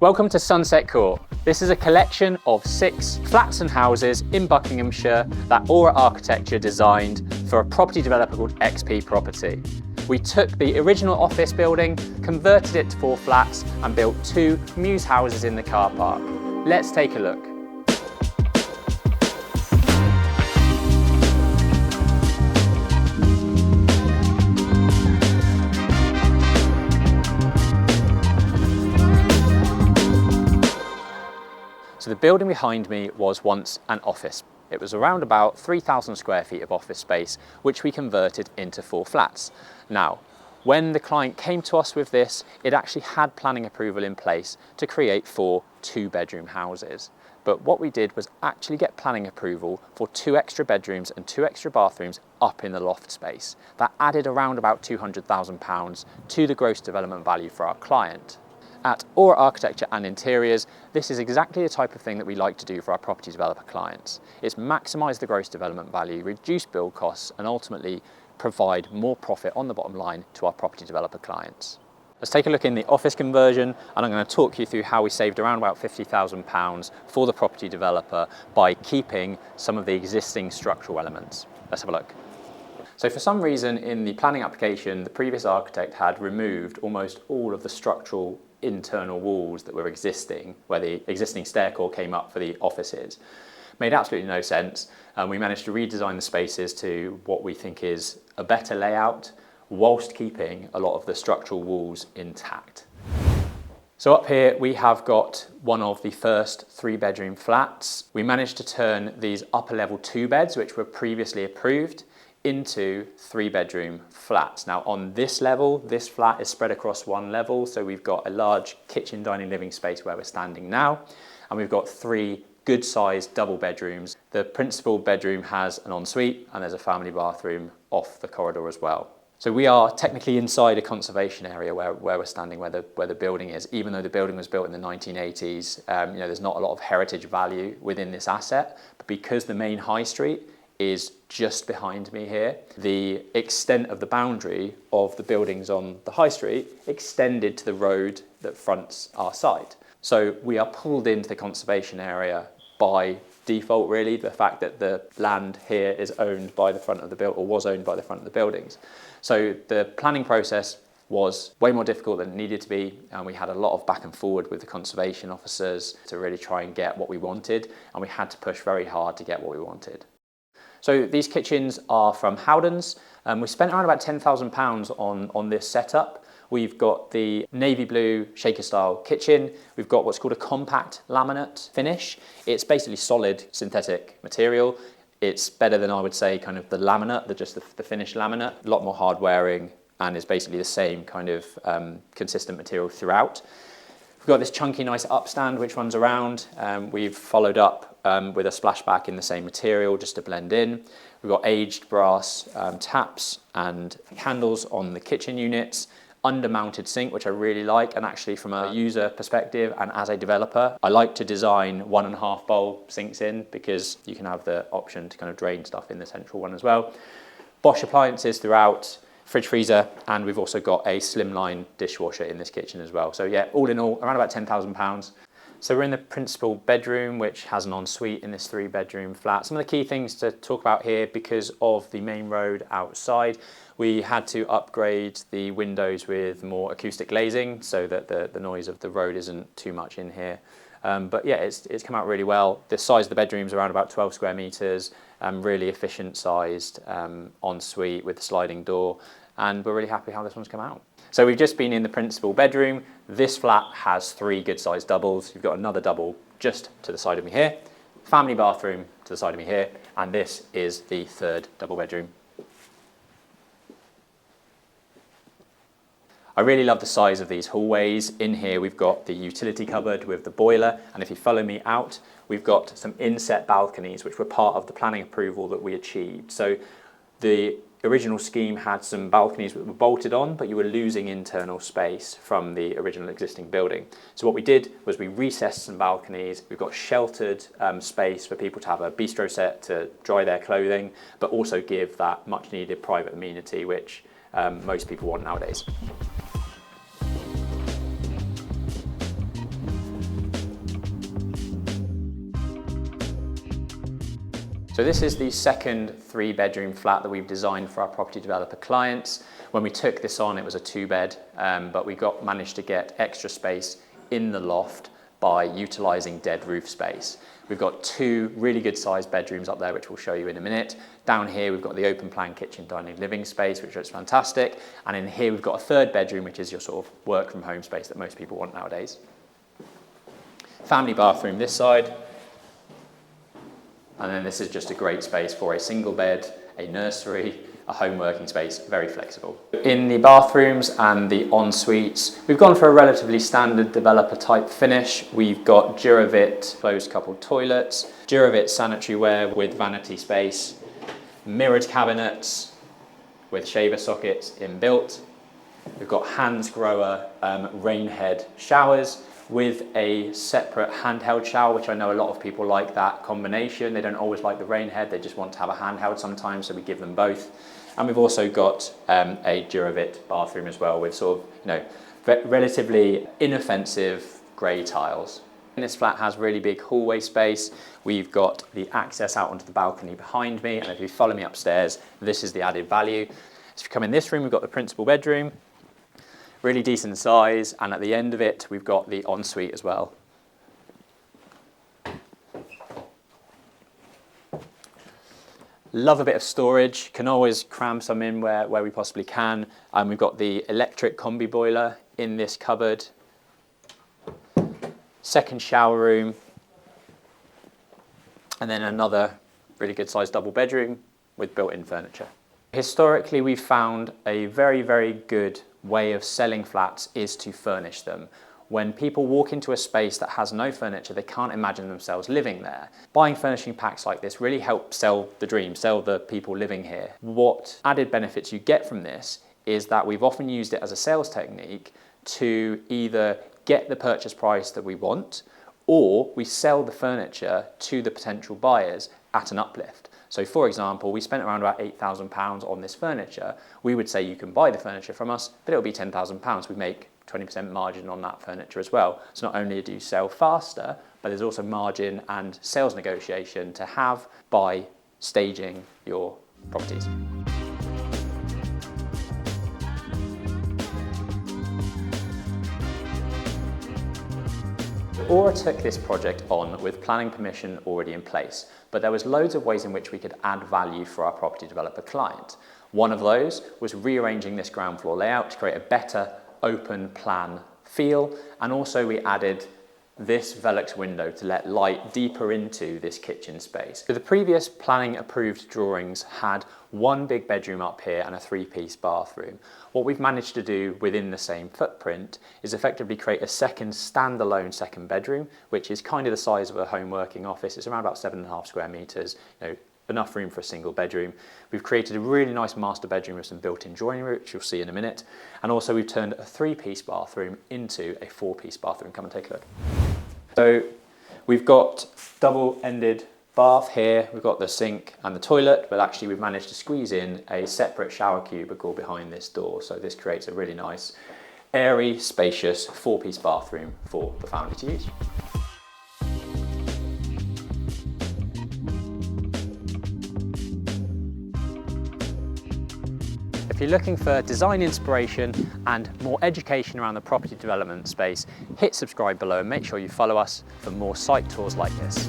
Welcome to Sunset Court. This is a collection of 6 flats and houses in Buckinghamshire that Aura Architecture designed for a property developer called XP Property. We took the original office building, converted it to 4 flats and built 2 mews houses in the car park. Let's take a look. So the building behind me was once an office. It was around about 3,000 square feet of office space, which we converted into 4 flats. Now, when the client came to us with this, it actually had planning approval in place to create 4 2-bedroom houses. But what we did was actually get planning approval for 2 extra bedrooms and 2 extra bathrooms up in the loft space. That added around about £200,000 to the gross development value for our client. At Aura Architecture and Interiors, this is exactly the type of thing that we like to do for our property developer clients. It's maximise the gross development value, reduce build costs, and ultimately provide more profit on the bottom line to our property developer clients. Let's take a look in the office conversion, and I'm going to talk you through how we saved around about £50,000 for the property developer by keeping some of the existing structural elements. Let's have a look. So for some reason in the planning application, the previous architect had removed almost all of the structural internal walls that were existing, where the existing stair core came up for the offices. Made absolutely no sense, and we managed to redesign the spaces to what we think is a better layout, whilst keeping a lot of the structural walls intact. So up here we have got one of the first 3-bedroom flats. We managed to turn these upper level 2 beds, which were previously approved, into 3-bedroom flats. Now on this level, this flat is spread across 1 level, so we've got a large kitchen, dining, living space where we're standing now, and we've got 3 good-sized double bedrooms. The principal bedroom has an ensuite, and there's a family bathroom off the corridor as well. So we are technically inside a conservation area where we're standing, where the building is, even though the building was built in the 1980s. There's not a lot of heritage value within this asset, but because the main high street is just behind me here, the extent of the boundary of the buildings on the high street extended to the road that fronts our site. So we are pulled into the conservation area by default, really, the fact that the land here is owned by the front of the building, or was owned by the front of the buildings. So the planning process was way more difficult than it needed to be, and we had a lot of back and forward with the conservation officers to really try and get what we wanted, and we had to push very hard to get what we wanted. So these kitchens are from Howdens. We spent around about £10,000 on this setup. We've got the navy blue shaker style kitchen. We've got what's called a compact laminate finish. It's basically solid synthetic material. It's better than, I would say, kind of the laminate, just the finished laminate. A lot more hard wearing, and is basically the same kind of consistent material throughout. We've got this chunky nice upstand which runs around. We've followed up with a splashback in the same material just to blend in. We've got aged brass taps and candles on the kitchen units, under-mounted sink, which I really like, and actually from a user perspective and as a developer, I like to design 1.5 bowl sinks in, because you can have the option to kind of drain stuff in the central one as well. Bosch appliances throughout, fridge freezer, and we've also got a slimline dishwasher in this kitchen as well. So yeah, all in all, around about £10,000. So we're in the principal bedroom, which has an ensuite in this 3-bedroom flat. Some of the key things to talk about here, because of the main road outside, we had to upgrade the windows with more acoustic glazing so that the noise of the road isn't too much in here. But yeah, it's come out really well. The size of the bedroom's around about 12 square metres, really efficient sized ensuite with the sliding door, and we're really happy how this one's come out. So we've just been in the principal bedroom. This flat has 3 good sized doubles. You've got another double just to the side of me here, family bathroom to the side of me here, and this is the 3rd double bedroom. I really love the size of these hallways. In here we've got the utility cupboard with the boiler, and if you follow me out, we've got some inset balconies which were part of the planning approval that we achieved. So the original scheme had some balconies that were bolted on, but you were losing internal space from the original existing building. So what we did was we recessed some balconies. We've got sheltered space for people to have a bistro set to dry their clothing, but also give that much needed private amenity which most people want nowadays. So this is the second 3-bedroom flat that we've designed for our property developer clients. When we took this on, it was a 2-bed, but we managed to get extra space in the loft by utilising dead roof space. We've got 2 really good sized bedrooms up there, which we'll show you in a minute. Down here, we've got the open plan kitchen, dining, living space, which looks fantastic. And in here, we've got a 3rd bedroom, which is your sort of work from home space that most people want nowadays. Family bathroom this side. And then this is just a great space for a single bed, a nursery, a home working space, very flexible. In the bathrooms and the en-suites, we've gone for a relatively standard developer type finish. We've got Duravit closed coupled toilets, Duravit sanitary ware with vanity space, mirrored cabinets with shaver sockets inbuilt. We've got Hansgrohe rain head showers with a separate handheld shower, which I know a lot of people like that combination. They don't always like the rain head, they just want to have a handheld sometimes, so we give them both. And we've also got a Duravit bathroom as well with sort of, relatively inoffensive grey tiles. And this flat has really big hallway space. We've got the access out onto the balcony behind me, and if you follow me upstairs, this is the added value. So if you come in this room, we've got the principal bedroom, really decent size, and at the end of it, we've got the ensuite as well. Love a bit of storage, can always cram some in where we possibly can. We've got the electric combi boiler in this cupboard. Second shower room. And then another really good sized double bedroom with built-in furniture. Historically, we've found a very, very good way of selling flats is to furnish them. When people walk into a space that has no furniture, they can't imagine themselves living there. Buying furnishing packs like this really help sell the dream, sell the people living here. What added benefits you get from this is that we've often used it as a sales technique to either get the purchase price that we want, or we sell the furniture to the potential buyers at an uplift. So for example, we spent around about £8,000 on this furniture. We would say you can buy the furniture from us, but it'll be £10,000. We make 20% margin on that furniture as well. So not only do you sell faster, but there's also margin and sales negotiation to have by staging your properties. Aura took this project on with planning permission already in place, but there was loads of ways in which we could add value for our property developer client. One of those was rearranging this ground floor layout to create a better open plan feel, and also we added this Velux window to let light deeper into this kitchen space. So the previous planning approved drawings had 1 big bedroom up here and a 3-piece bathroom. What we've managed to do within the same footprint is effectively create a second standalone second bedroom, which is kind of the size of a home working office. It's around about 7.5 square meters, enough room for a single bedroom. We've created a really nice master bedroom with some built-in joinery, which you'll see in a minute. And also we've turned a 3-piece bathroom into a 4-piece bathroom. Come and take a look. So we've got double-ended bath here. We've got the sink and the toilet, but actually we've managed to squeeze in a separate shower cubicle behind this door. So this creates a really nice, airy, spacious 4-piece bathroom for the family to use. If you're looking for design inspiration and more education around the property development space, hit subscribe below and make sure you follow us for more site tours like this.